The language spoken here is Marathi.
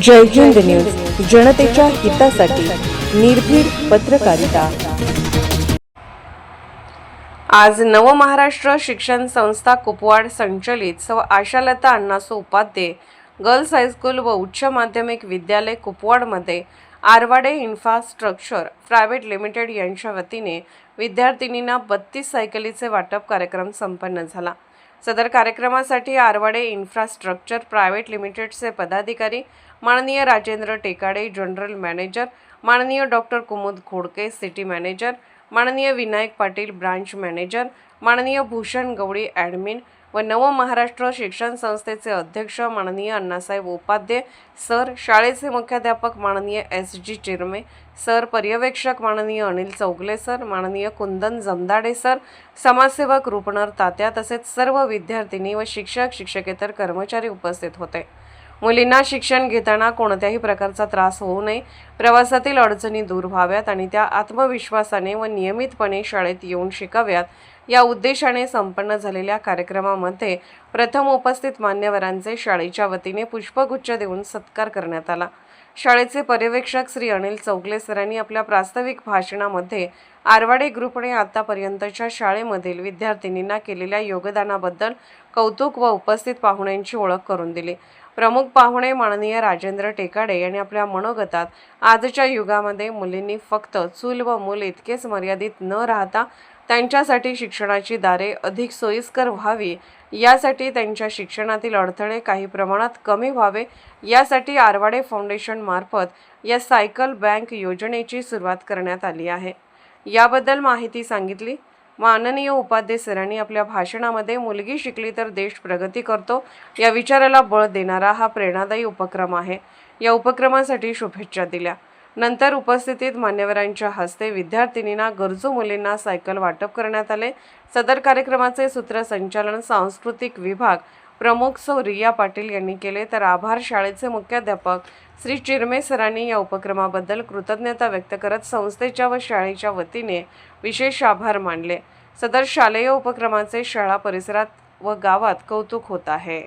जय हिंद न्यूज, जनतेच्या हितासाठी निर्भीड पत्रकारिता। आज नव महाराष्ट्र शिक्षण संस्था कुपवाड संचलित सौ आशालता अण्णासो उपाध्ये गर्ल्स हायस्कूल व उच्च माध्यमिक विद्यालय कुपवाडमध्ये आरवाडे इन्फ्रास्ट्रक्चर प्रायव्हेट लिमिटेड यांच्या वतीने विद्यार्थिनींना 32 सायकलीचे वाटप कार्यक्रम संपन्न झाला। सदर कार्यक्रमासाठी आरवाडे इन्फ्रास्ट्रक्चर प्रायव्हेट लिमिटेडचे पदाधिकारी माननीय राजेंद्र टेकाडे जनरल मॅनेजर, माननीय डॉक्टर कुमुद खोडके सिटी मॅनेजर, माननीय विनायक पाटील ब्रांच मॅनेजर, माननीय भूषण गवळी ॲडमिन व नव महाराष्ट्र शिक्षण संस्थेचे अध्यक्ष माननीय अण्णासाहेब उपाध्ये सर, शाळेचे मुख्याध्यापक माननीय एस.जी. चिरमे सर, पर्यवेक्षक माननीय अनिल चौगले सर, माननीय कुंदन जमदाडे सर, समाजसेवक रुपनर तात्या तसेच सर्व विद्यार्थिनी व शिक्षक शिक्षकेतर कर्मचारी उपस्थित होते। मुलींना शिक्षण घेताना कोणत्याही प्रकारचा त्रास होऊ नये, प्रवासातील अडचणी दूर व्हाव्यात आणि त्या आत्मविश्वासाने व नियमितपणे शाळेत येऊन शिकाव्यात या उद्देशाने संपन्न झालेल्या कार्यक्रमामध्ये प्रथम उपस्थित मान्यवरांचे शाळेच्या वतीने पुष्पगुच्छ देऊन सत्कार करण्यात आला। शाळेचे पर्यवेक्षक श्री अनिल चौगले सरांनी आपल्या प्रास्ताविक भाषणामध्ये आरवाडे ग्रुपने आतापर्यंतच्या शाळेमधील विद्यार्थिनींना केलेल्या योगदानाबद्दल कौतुक व उपस्थित पाहुण्यांची ओळख करून दिली। प्रमुख पाहुणे माननीय राजेंद्र टेकाडे यांनी आपल्या मनोगतात आजच्या युगामध्ये मुलींनी फक्त चूल व मूल इतकेच मर्यादित न राहता त्यांच्यासाठी शिक्षणाची दारे अधिक सोयीस्कर व्हावी, यासाठी त्यांच्या शिक्षणातील अडथळे काही प्रमाणात कमी व्हावे, यासाठी आरवाडे फाउंडेशन मार्फत या सायकल बँक योजनेची सुरुवात करण्यात आली आहे। याबद्दल माहिती सांगितली माननीय उपाध्ये सरांनी आपल्या भाषणामध्ये मुलगी शिकली तर देश प्रगती करतो या विचाराला बळ देणारा हा प्रेरणादायी उपक्रम आहे। या उपक्रमासाठी शुभेच्छा दिल्या। नंतर उपस्थित मान्यवरांच्या हस्ते विद्यार्थिनींना गरजू मुलींना सायकल वाटप करण्यात आले। सदर कार्यक्रमाचे सूत्रसंचालन सांस्कृतिक विभाग प्रमुख सौ रिया पाटील यांनी केले, तर आभार शाळेचे मुख्याध्यापक श्री चिरमे सरांनी या उपक्रमाबद्दल कृतज्ञता व्यक्त करत संस्थेच्या व शाळेच्या वतीने विशेष आभार मानले। सदर शालेय उपक्रमाचे शाळा परिसरात व गावात कौतुक होत आहे।